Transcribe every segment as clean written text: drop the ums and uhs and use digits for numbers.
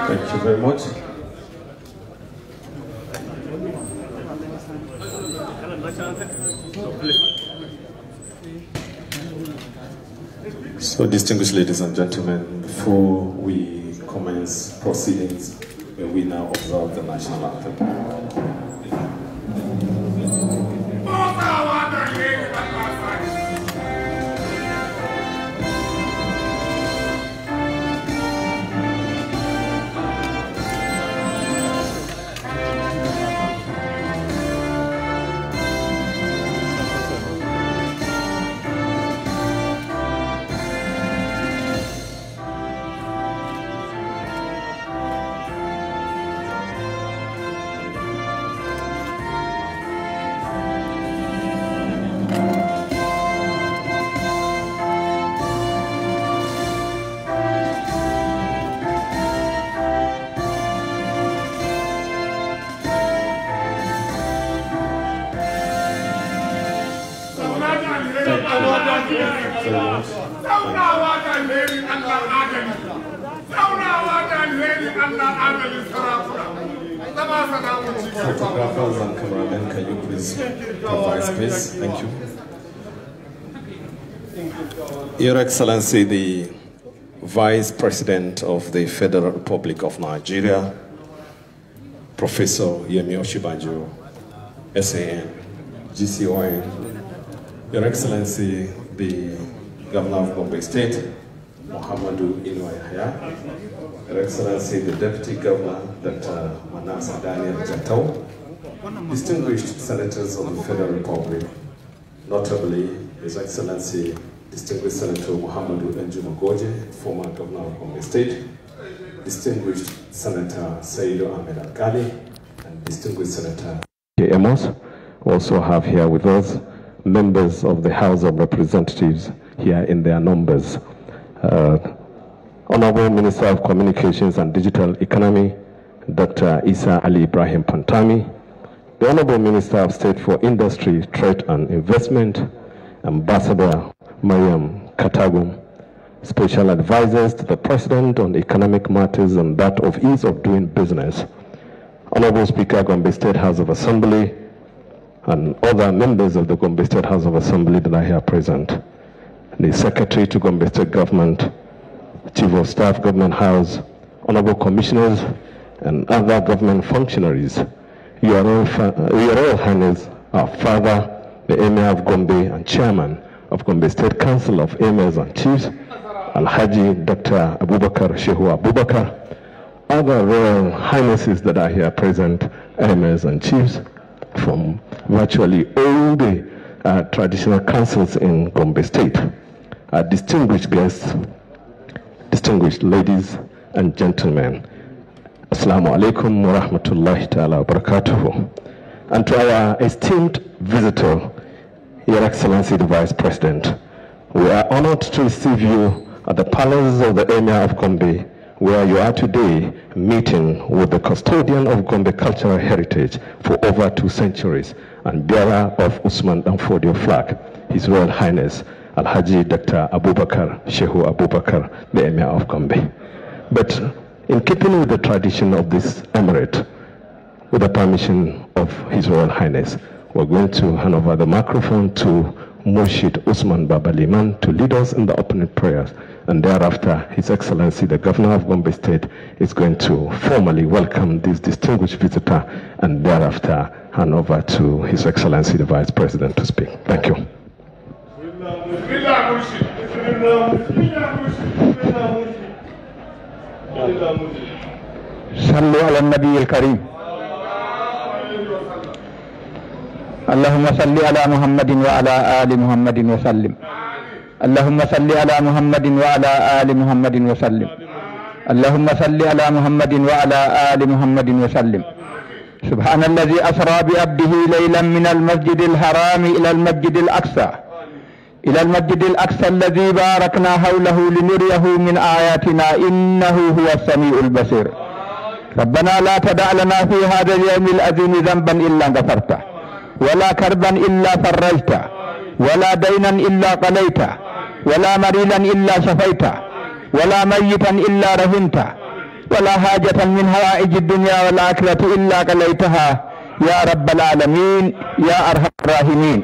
Thank you very much. So, distinguished ladies and gentlemen, before we commence proceedings, may we now observe the national anthem. Photographers and cameramen, can you please provide space? Thank you. Your Excellency, the Vice President of the Federal Republic of Nigeria, Professor Yemi Osinbajo, SAN, GCON, Your Excellency, the Governor of Gombe State, Muhammadu Inuayahya, Your Excellency, the Deputy Governor, Dr. Manasa Daniel Jatau, distinguished senators of the Federal Republic, notably His Excellency, distinguished Senator Muhammadu Enjumagoje, former Governor of Gombe State, distinguished Senator Saido Ahmed Al-Ghali, and distinguished Senator Amos. We also have here with us members of the House of Representatives here in their numbers. Honorable Minister of Communications and Digital Economy, Dr. Isa Ali Ibrahim Pantami, the Honorable Minister of State for Industry, Trade and Investment, Ambassador Mariam Katagum, Special Advisors to the President on Economic Matters and that of Ease of Doing Business, Honorable Speaker, Gombe State House of Assembly, and other members of the Gombe State House of Assembly that are here present, the Secretary to Gombe State Government, Chief of Staff, Government House, Honorable Commissioners, and other government functionaries, Your Royal Highness, our Father, the Emir of Gombe and Chairman of Gombe State Council of Emirs and Chiefs, Alhaji Dr. Abubakar Shehu Abubakar, other Royal Highnesses that are here present, Emirs and Chiefs, from virtually all the traditional councils in Gombe State, distinguished guests, distinguished ladies and gentlemen, Assalamu alaikum wa rahmatullahi ta'ala wa barakatuhu. And to our esteemed visitor, Your Excellency the Vice President, we are honored to receive you at the Palace of the Emir of Gombe, where you are today meeting with the custodian of Gombe cultural heritage for over 2 centuries and bearer of Usman Danfodio flag, His Royal Highness Alhaji Dr. Abubakar Shehu Abubakar, the Emir of Gombe. But in keeping with the tradition of this emirate, with the permission of His Royal Highness, we're going to hand over the microphone to Murshid Usman Baba Liman to lead us in the opening prayers, and thereafter His Excellency the Governor of Gombe State is going to formally welcome this distinguished visitor, and thereafter hand over to His Excellency the Vice President to speak. Thank you. صلوا على النبي الكريم. اللهم صل على محمد وعلى آل محمد وسلم. اللهم صل على محمد وعلى آل محمد وسلم. اللهم صل على محمد وعلى آل محمد وسلم. سبحان الذي أسرى بعبده ليلا من المسجد الحرام إلى المسجد الأقصى الذي باركنا حوله لنريه من آياتنا إنه هو السميع البصير. ربنا لا تدع لنا في هذا اليوم العظيم ذنبا إلا غفرته ولا كربا إلا فرجته ولا دينا إلا قضيته ولا مريضا إلا شفيته ولا ميتا إلا رحمته ولا حاجة من حوائج الدنيا والآخرة إلا قضيتها يا رب العالمين يا أرحم الراحمين.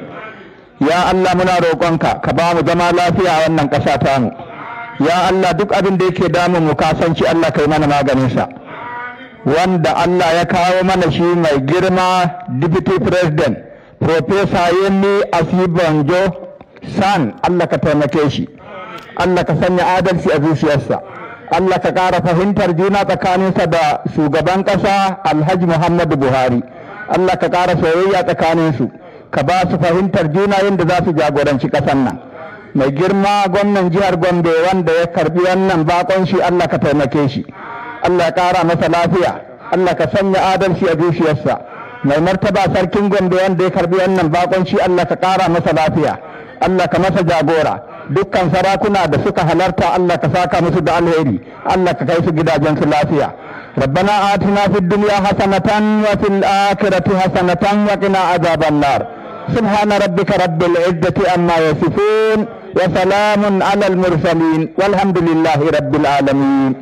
يا الله muna roƙonka ka ba mu zama lafiya a wannan ƙasa ta mu. Ya Allah duk abin da yake damun mu ka san shi Allah kai mana maganin sa. Wanda Allah ya kawo mana shi mai girma Deputy President Professor Yemi Osinbajo san Allah ka taimake shi. Allah ka sanya adalci a zuciyarsa. Allah ka ƙara fahimtar juna tsakaninsa da shugaban ƙasa Alhaji Muhammadu Buhari. Allah ka ƙara soyayya tsakaninsu. Ka ba su fahimtar juna yadda za su jagoranci ƙasar nan. Mai girma gwamnan jihar Gombe wanda ya karbi wannan bakon shi Allah ka taimake shi. Allah ya ƙara masa lafiya. Allah ka sanya adalci a zuciyarsa. Mai martaba sarkin Gombe wanda ya karbi wannan bakon shi Allah ka ƙara masa lafiya. Allah ka masa jagora. Dukkan sarakuna da suka halarta Allah ka saka musu da alheri. Allah ka kai su gidajensu lafiya. ربنا آتنا في الدنيا حسنة وفي الآخرة حسنة وقنا عذاب النار. سبحان ربك رب العزة عما يصفون وسلام على المرسلين والحمد لله رب العالمين.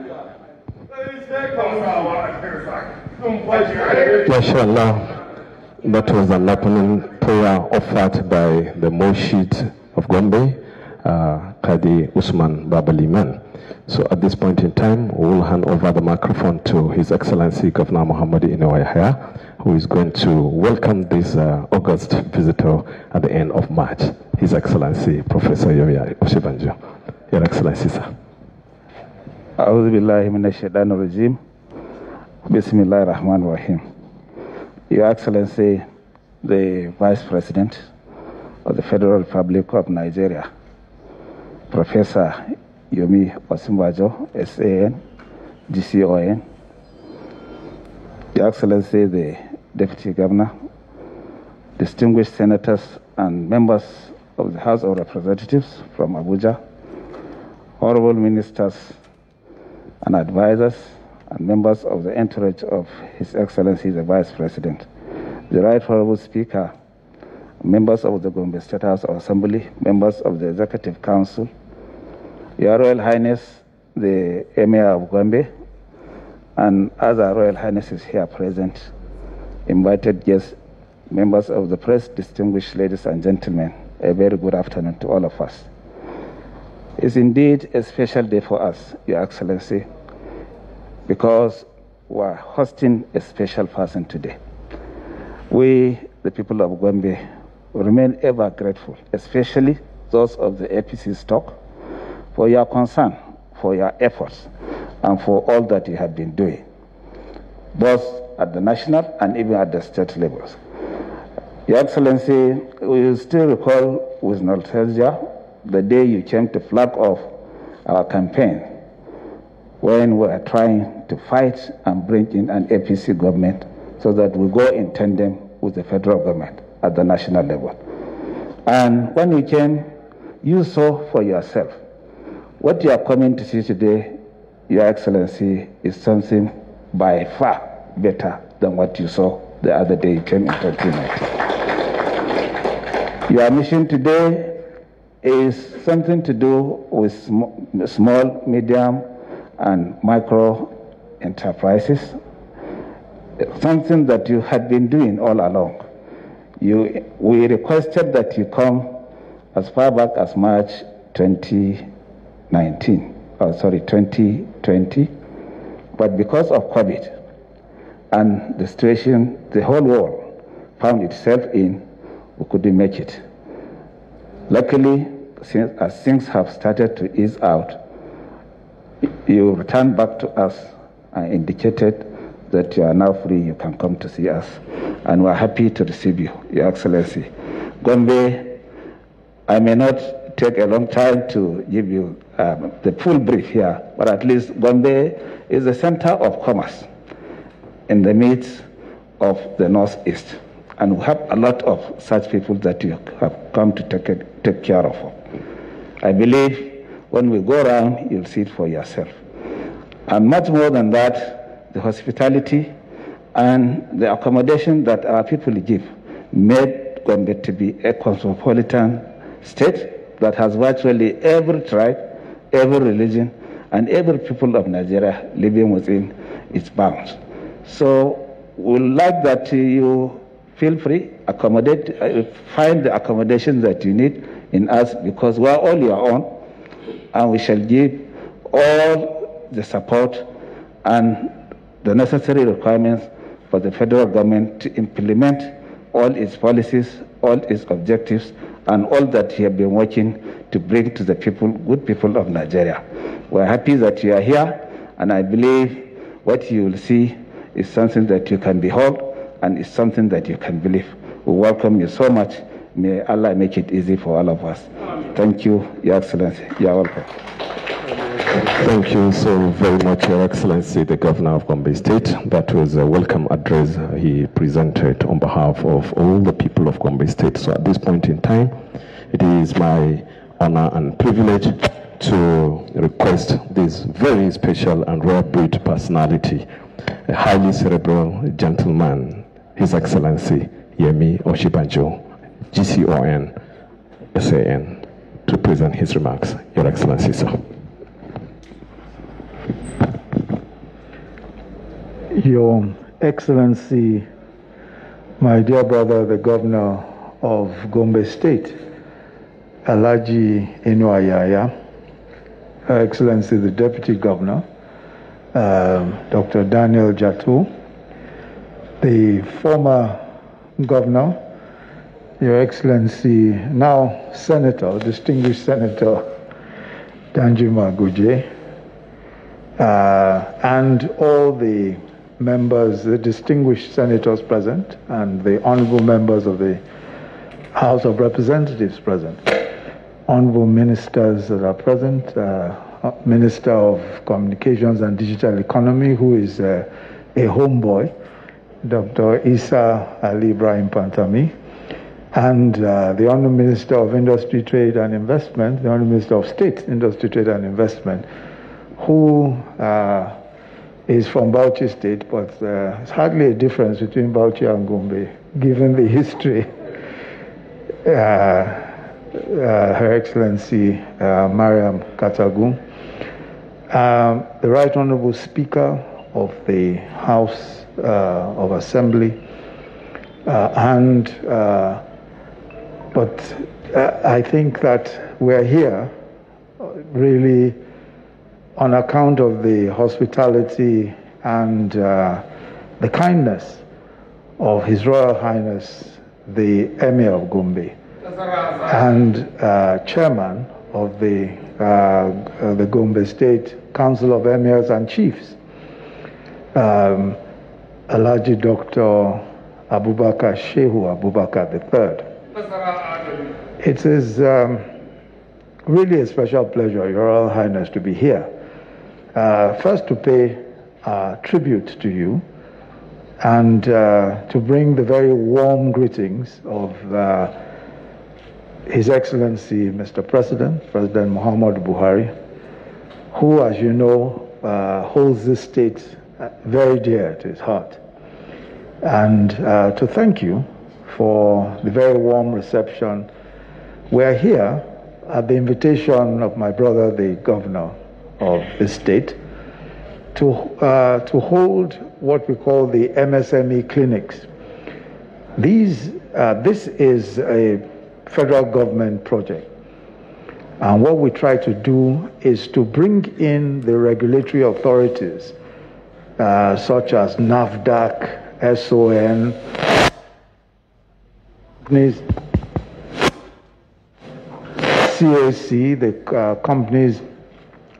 MashaAllah, that was an opening prayer offered by the Murshid of Gombe, Qadi Usman Babaliman. So at this point in time, we will hand over the microphone to His Excellency Governor Muhammad Inouye, who is going to welcome this August visitor at the end of March. His Excellency Professor Yemi Osinbajo. Your Excellency, sir. أعوذ بالله من الشيطان الرجيم. بسم الله الرحمن الرحيم. Your Excellency, the Vice President of the Federal Republic of Nigeria, Professor Yemi Osinbajo, SAN, GCON, Your Excellency, the Deputy Governor, distinguished senators and members of the House of Representatives from Abuja, honorable ministers and advisors, and members of the entourage of His Excellency the Vice President, the Right Honorable Speaker, members of the Gombe State House of Assembly, members of the Executive Council, Your Royal Highness, the Emir of Gombe, and other Royal Highnesses here present, invited guests, members of the press, distinguished ladies and gentlemen, a very good afternoon to all of us. It's indeed a special day for us, Your Excellency, because we're hosting a special person today. We, the people of Gombe, remain ever grateful, especially those of the APC stock, for your concern, for your efforts, and for all that you have been doing, both at the national and even at the state levels. Your Excellency, we still recall with nostalgia the day you came to flag off our campaign when we were trying to fight and bring in an APC government so that we go in tandem with the federal government at the national level. And when you came, you saw for yourself. What you are coming to see today, Your Excellency, is something by far better than what you saw the other day you came in 2019. Your mission today is something to do with small, medium, and micro enterprises, something that you had been doing all along. We requested that you come as far back as March 2020, but because of COVID and the situation the whole world found itself in, we couldn't make it. Luckily, as things have started to ease out, you returned back to us and indicated that you are now free, you can come to see us. And we're happy to receive you, Your Excellency. Gombe, I may not take a long time to give you the full brief here, but at least Gombe is the center of commerce in the midst of the Northeast. And we have a lot of such people that you have come to take care of. I believe when we go around, you'll see it for yourself. And much more than that, the hospitality, and the accommodation that our people give made Gombe to be a cosmopolitan state that has virtually every tribe, every religion, and every people of Nigeria living within its bounds. So we'd like that you feel free, accommodate, find the accommodation that you need in us, because we're all your own, and we shall give all the support and the necessary requirements for the federal government to implement all its policies, all its objectives, and all that you have been working to bring to the people, good people of Nigeria. We're happy that you are here, and I believe what you will see is something that you can behold, and it's something that you can believe. We welcome you so much. May Allah make it easy for all of us. Thank you, Your Excellency. You're welcome. Thank you so very much, Your Excellency, the Governor of Gombe State. That was a welcome address he presented on behalf of all the people of Gombe State. So at this point in time, it is my honor and privilege to request this very special and rare breed personality, a highly cerebral gentleman, His Excellency Yemi Osinbajo, GCON, SAN, to present his remarks. Your Excellency, sir. Your Excellency, my dear brother, the Governor of Gombe State, Alhaji Inuayaya, Her Excellency, the Deputy Governor, Dr. Daniel Jatu, the former Governor, Your Excellency, now Senator, distinguished Senator Danjuma Guje, and all the members, the distinguished senators present, and the honorable members of the House of Representatives present, honorable ministers that are present, Minister of Communications and Digital Economy, who is a homeboy, Dr. Isa Ali Ibrahim Pantami, and the Honorable Minister of Industry, Trade and Investment, the Honorable Minister of State, Industry, Trade and Investment, who is from Bauchi State, but there's hardly a difference between Bauchi and Gombe, given the history. Her Excellency Mariam Katagum, the Right Honorable Speaker of the House of Assembly, but I think that we're here really on account of the hospitality and the kindness of His Royal Highness, the Emir of Gombe, and Chairman of the Gombe State Council of Emirs and Chiefs, HRH Dr. Abubakar Shehu Abubakar III. It is really a special pleasure, Your Royal Highness, to be here. First, to pay tribute to you, and to bring the very warm greetings of His Excellency Mr. President Muhammadu Buhari, who, as you know, holds this state very dear to his heart, and to thank you for the very warm reception. We're here at the invitation of my brother, the Governor of the state, to hold what we call the MSME clinics. This is a federal government project, and what we try to do is to bring in the regulatory authorities such as NAFDAC, SON, CAC, the companies,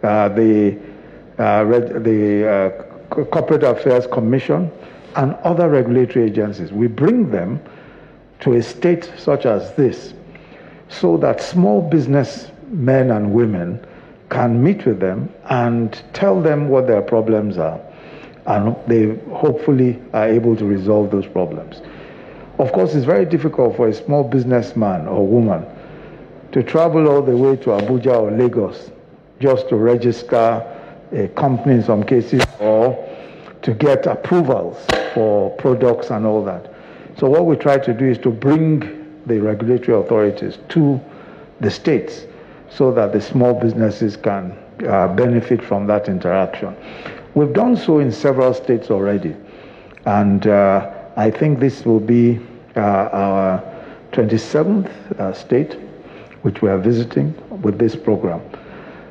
the Corporate Affairs Commission, and other regulatory agencies. We bring them to a state such as this so that small business men and women can meet with them and tell them what their problems are, and they hopefully are able to resolve those problems. Of course, it's very difficult for a small businessman or woman to travel all the way to Abuja or Lagos just to register a company in some cases, or to to get approvals for products and all that. So what we try to do is to bring the regulatory authorities to the states so that the small businesses can benefit from that interaction. We've done so in several states already, and I think this will be our 27th state which we are visiting with this program.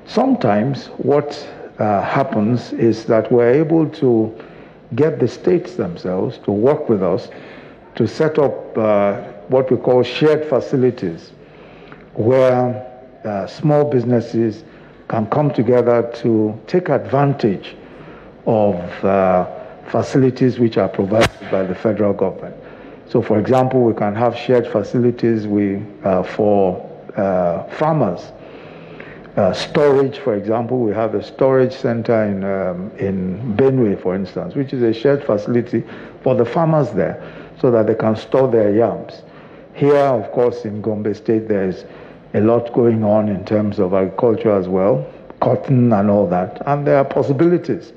Sometimes what happens is that we're able to get the states themselves to work with us to set up what we call shared facilities, where small businesses can come together to take advantage of facilities which are provided by the federal government. So, for example, we can have shared facilities for farmers. Storage, for example, we have a storage center in Benue, for instance, which is a shared facility for the farmers there so that they can store their yams. Here, of course, in Gombe State, there's a lot going on in terms of agriculture as well, cotton and all that, and there are possibilities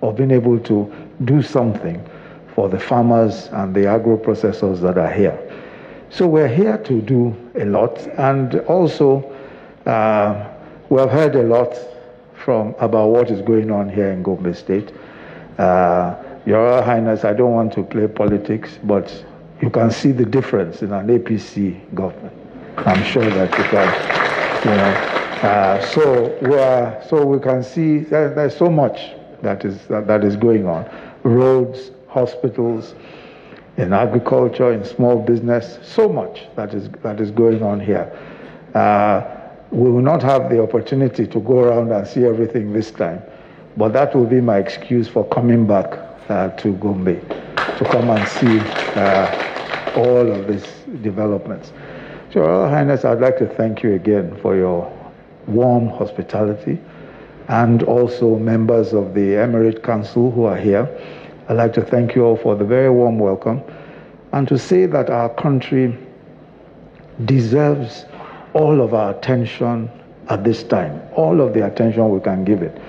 of being able to do something for the farmers and the agro-processors that are here. So we're here to do a lot, and also we have heard a lot about what is going on here in Gombe State. Your Royal Highness, I don't want to play politics, but you can see the difference in an APC government. I'm sure that you can, so we can see there's so much that is going on. Roads, hospitals, in agriculture, in small business, so much that is going on here. We will not have the opportunity to go around and see everything this time, but that will be my excuse for coming back to Gombe, to come and see all of these developments. So, Your Royal Highness, I'd like to thank you again for your warm hospitality, and also members of the Emirate Council who are here. I'd like to thank you all for the very warm welcome, and to say that our country deserves all of our attention at this time, all of the attention we can give it.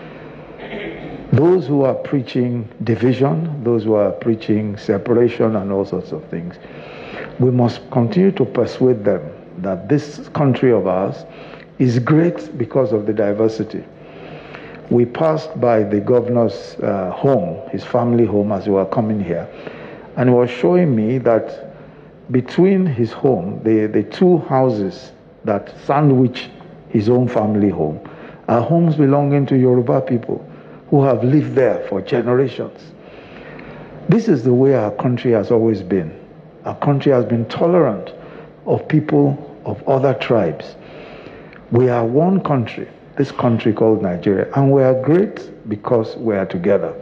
Those who are preaching division, those who are preaching separation and all sorts of things, we must continue to persuade them that this country of ours is great because of the diversity. We passed by the governor's home, his family home, as we were coming here, and he was showing me that between his home, the two houses that sandwich his own family home, are homes belonging to Yoruba people who have lived there for generations. This is the way our country has always been. Our country has been tolerant of people of other tribes. We are one country, this country called Nigeria, and we are great because we are together.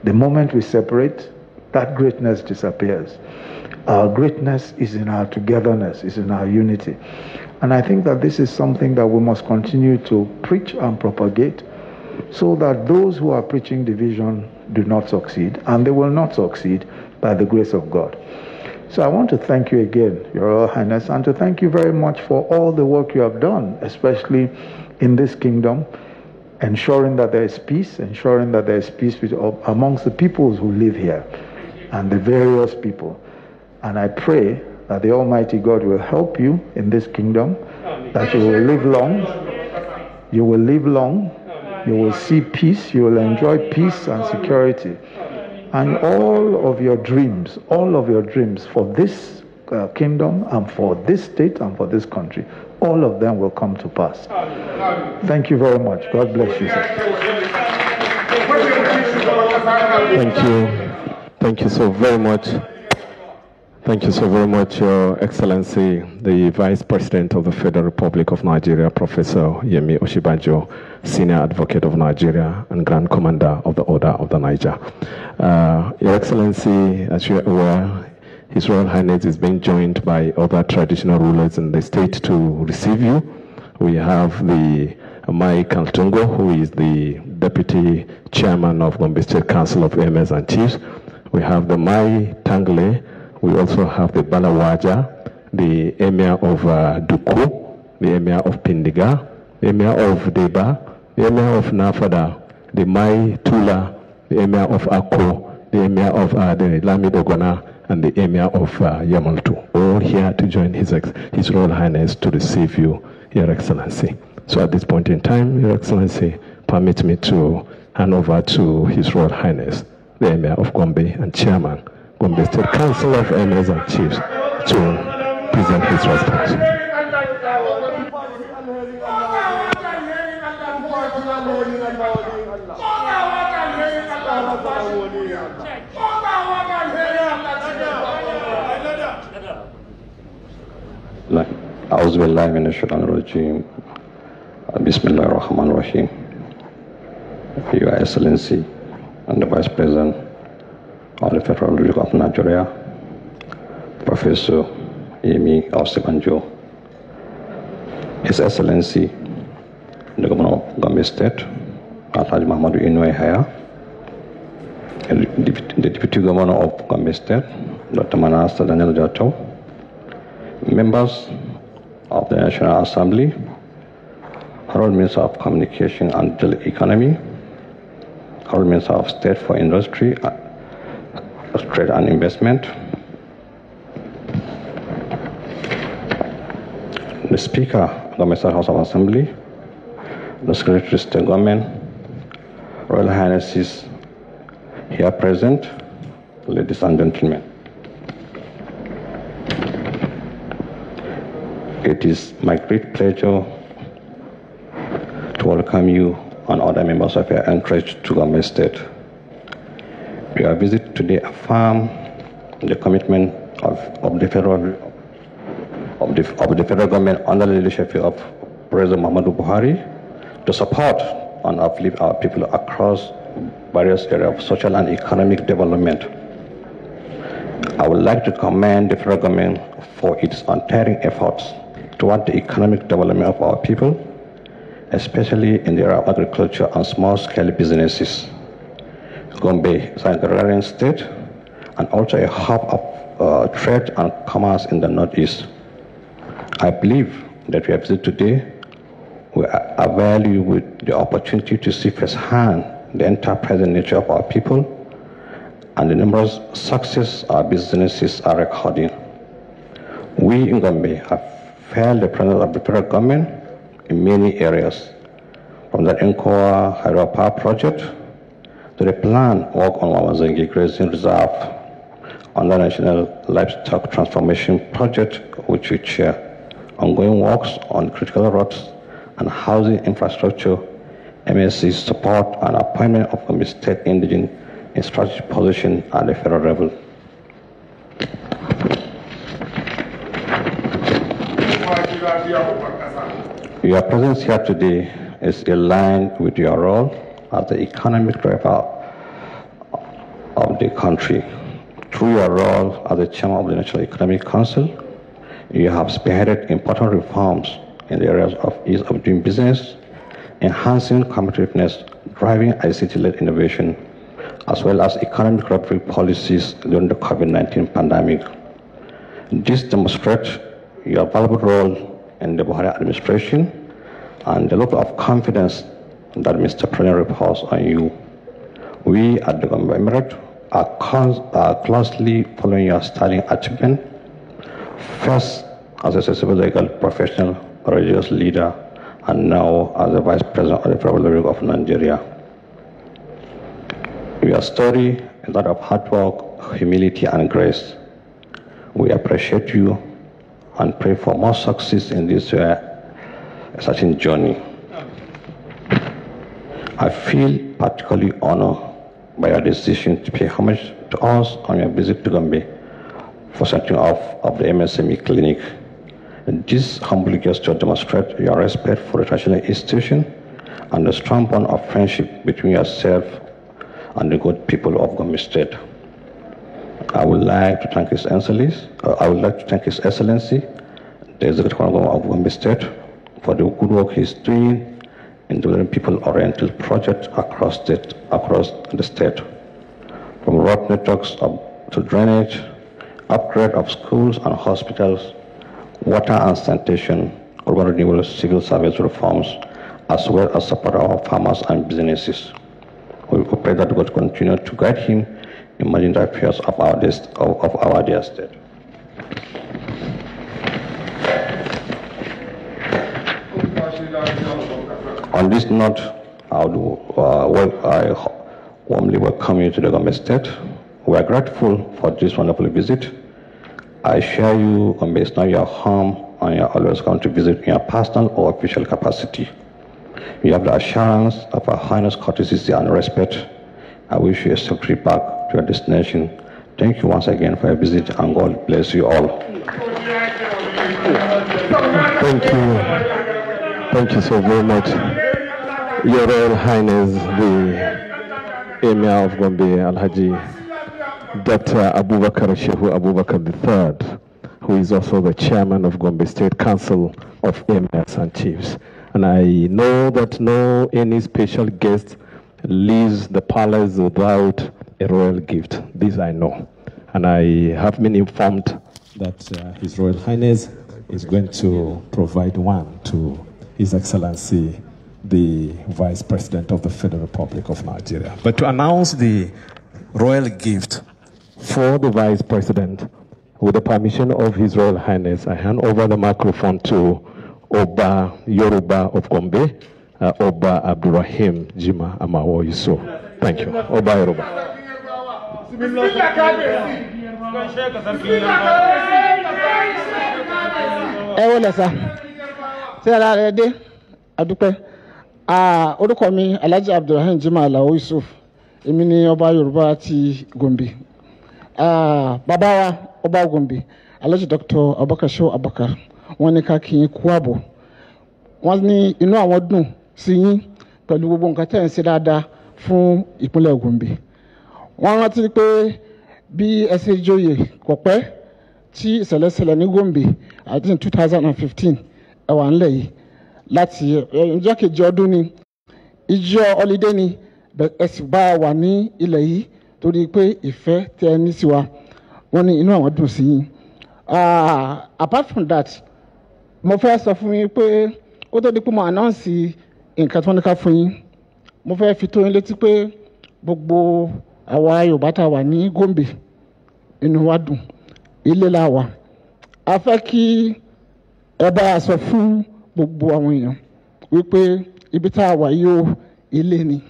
The moment we separate, that greatness disappears. Our greatness is in our togetherness, is in our unity. And I think that this is something that we must continue to preach and propagate, so that those who are preaching division do not succeed, and they will not succeed by the grace of God. So I want to thank you again, Your Royal Highness, and to thank you very much for all the work you have done, especially in this kingdom, ensuring that there is peace, ensuring that there is peace amongst the peoples who live here and the various people. And I pray that the Almighty God will help you in this kingdom, that you will live long, you will live long, you will see peace, you will enjoy peace and security. And all of your dreams for this kingdom and for this state and for this country, all of them will come to pass. Thank you very much. God bless you, sir. Thank you. Thank you so very much. Thank you so very much, Your Excellency, the Vice President of the Federal Republic of Nigeria, Professor Yemi Osinbajo, Senior Advocate of Nigeria and Grand Commander of the Order of the Niger. Your Excellency, as you are aware, His Royal Highness is being joined by other traditional rulers in the state to receive you. We have the Mai Kaltungo, who is the Deputy Chairman of Gombe State Council of Emirs and Chiefs. We have the Mai Tangle. We also have the Balawaja, the Emir of Duku, the Emir of Pindiga, the Emir of Deba, the Emir of Nafada, the Mai Tula, the Emir of Akko, the Emir of the Lamidogona, and the Emir of Yamaltu, all here to join His Royal Highness to receive you, Your Excellency. So at this point in time, Your Excellency, permit me to hand over to His Royal Highness, the Emir of Gombe and Chairman, Gombe State Council of Emirs and Chiefs, to present his response. أعوذ بالله من الشيطان الرجيم بسم الله الرحمن الرحيم. Your Excellency and the Vice President of the Federal Republic of Nigeria, Professor Yemi Osinbajo, His Excellency the Governor of Gombe State, Alhaji Muhammadu Inuehaya, the Deputy Governor of Gombe State, Dr. Manasta Daniel Jato, members of the National Assembly, Honorable Minister of Communication and Digital Economy, Honorable Minister of State for Industry, Trade and Investment, the Speaker of the State House of Assembly, the Secretary of State Government, Royal Highnesses here present, ladies and gentlemen. It is my great pleasure to welcome you and other members of your entourage to Gombe State. Your visit today affirms the commitment of the federal government under the leadership of President Muhammadu Buhari to support and uplift our people across various areas of social and economic development. I would like to commend the federal government for its untiring efforts toward the economic development of our people, especially in the area of agriculture and small-scale businesses. Gombe is an agrarian state and also a hub of trade and commerce in the Northeast. I believe that your visit today will avail you with the opportunity to see firsthand the enterprising nature of our people and the numerous success our businesses are recording. We in Gombe have felt the presence of the federal government in many areas, from the Nkoa Hydro Power Project to the planned work on Wamazengi Grazing Reserve, on the National Livestock Transformation Project, which we chair, ongoing works on critical roads and housing infrastructure, MSC support and appointment of Gombe State indigene in strategic position at the federal level. Your presence here today is aligned with your role as the economic driver of the country. Through your role as the chairman of the National Economic Council, you have spearheaded important reforms in the areas of ease of doing business, enhancing competitiveness, driving ICT-led innovation, as well as economic recovery policies during the COVID-19 pandemic. This demonstrates your valuable role in the Buhari administration and the level of confidence that Mr. President reports on you. We at the Gombe Emirate are closely following your sterling achievement, first as a civil legal professional, religious leader, and now as the Vice President of the Federal Republic of Nigeria. Your story is that of hard work, humility, and grace. We appreciate you and pray for more success in this certain journey. I feel particularly honored by your decision to pay homage to us on your visit to Gombe for setting off of the MSME clinic. This humble gesture demonstrates your respect for the traditional institution and the strong bond of friendship between yourself and the good people of Gombe State. I would like to thank His Excellency, the Executive Governor of Gombe State, for the good work he's doing in delivering people-oriented projects across the state, from road networks to drainage, upgrade of schools and hospitals, water and sanitation, urban renewal, civil service reforms, as well as support our farmers and businesses. We pray that God continue to guide him in managing the affairs of our dear state. On this note, I warmly welcome you to the Gombe State. We are grateful for this wonderful visit. I assure you, Gombe is not your home, and you are always going to visit in your personal or official capacity. You have the assurance of Her Highness courtesy and respect. I wish you a safe trip back to your destination. Thank you once again for your visit, and God bless you all. Thank you. Thank you so very much. Your Royal Highness, the Emir of Gombe, Alhaji Dr. Abubakar Shehu Abubakar III, who is also the chairman of Gombe State Council of Emirs and Chiefs. And I know that no any special guest leaves the palace without a royal gift. This I know. And I have been informed that His Royal Highness is going to provide one to His Excellency, the Vice President of the Federal Republic of Nigeria. But to announce the royal gift for the Vice President, with the permission of His Royal Highness, I hand over the microphone to Oba Yoruba of Gombe, Oba Abdurrahim Jima Amawo Yusuf. Thank you. Oba Yoruba. Orúkọ mi Alhaji Abdurrahim Jima Alawo Yusuf, èmi ni ọba Yorùbá ti Gombe. Bàbá wa ọba Gombe, Alhaji Dr. Abubakar Shehu Abubakar, wọ́n ní ká kí yín kú àbọ̀. Wọ́n ní inú àwọn dùn sí yín pẹ̀lú gbogbo nǹkan tẹ́ ń ṣe dáadáa fún ìpínlẹ̀ Gombe. Wọ́n rántí pé bí ẹ ṣe joyè kò pẹ́ tí ìṣẹ̀lẹ̀ ṣẹlẹ̀ ní Gombe àti 2015 ẹ wà ńlẹ̀ yìí. Láti ọjọ́ kejì ọdún ni ìjọ holiday ni ẹ sì bá wà ní ilẹ̀ yìí torí pé ìfẹ́ tẹ́ ẹ ní sí wa. Wọ́n ní inú àwọn dùn sí yín. Apart from that, mo fẹ́ sọ fún yín pé ó tó di pé mo announce nǹkan tí wọ́n ní ká fún yín. Mo fẹ́ fi tó yín létí pé gbogbo àwa Yorùbá tá a wà ní Gombe inú wa dùn, ilé la wà. A fẹ́ kí ẹ bá a sọ fún gbogbo àwọn èèyàn wípé ibi tá a wà yóò ilé ni.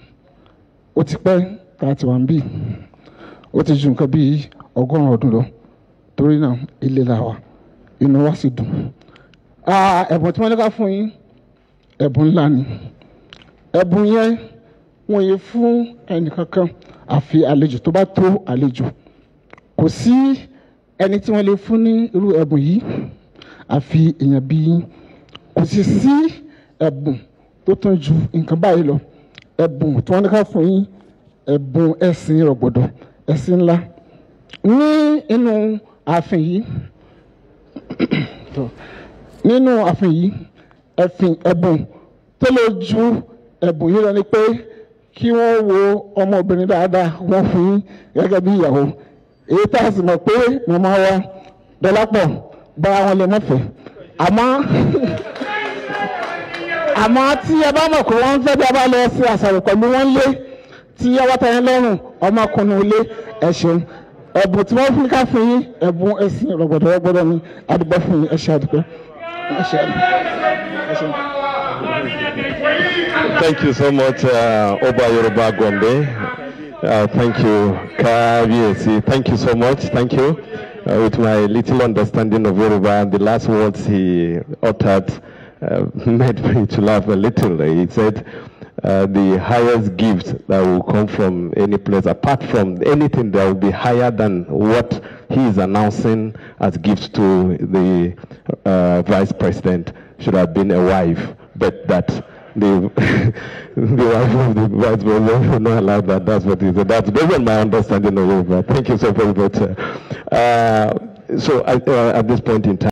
Ó ti pẹ́ tá a ti wà ń bì, ó ti ju nǹkan bíi 100 ọdún lọ, torí náà ilé la wà, inú wa sì dùn. Ẹ̀bùn tí wọ́n ní ká fún yín, ẹ̀bùn ńlá ni. Ẹ̀bùn yẹn wọ́n yẹ fún ẹnìkankan àfi àlejò tó bá tó àlejò. Kò sí ẹni tí wọ́n lè fún ní irú ẹ̀bùn yìí àfi èèyàn bí yín. Kò sì sí ẹ̀bùn tó tún ju nǹkan báyìí lọ. Ẹ̀bùn tí wọ́n ní ká fún yín, ẹ̀bùn ẹ̀sìn rọ̀gbọ̀dọ̀, ẹ̀sìn ńlá. Ní inú ààfin yìí, ẹ̀bùn tó lè ju ẹ̀bùn yìí lọ ni pé kí wọ́n wo ọmọbìnrin dáadáa wọ́n fún yín gẹ́gẹ́ bí ìyàwó. Èyí tá a sì mọ̀ pé màmá wa Dọ́lápọ̀ bá wọn lè mọ̀fẹ́. Àmọ́ tí ẹ bá mọ̀ pé wọ́n ń fẹ́ bí a bá lọ sí àṣàrò pẹ̀lú wọn lé tí ẹ wá tẹ̀yìn lọ́rùn ọmọkùnrin ilé ẹ ṣeun. Ẹ̀bùn tí wọ́n fún ká fún yín, ẹ̀bùn ẹ̀sìn rọ̀gbọ̀dọ̀ ni. Adúgbò fún yín, ẹ ṣe àdúgbò. Thank you so much, Oba Yoruba Gombe. Thank you, Kabiesi. Thank you so much. Thank you. With my little understanding of Yoruba, the last words he uttered made me to laugh a little. He said, the highest gift that will come from any place, apart from anything that will be higher than what he is announcing as gifts to the Vice President, should have been a wife, but that the wife of the Vice President will not allow that. That's what he said. That's based on my understanding of Yoruba. Thank you so very much. So at this point in time,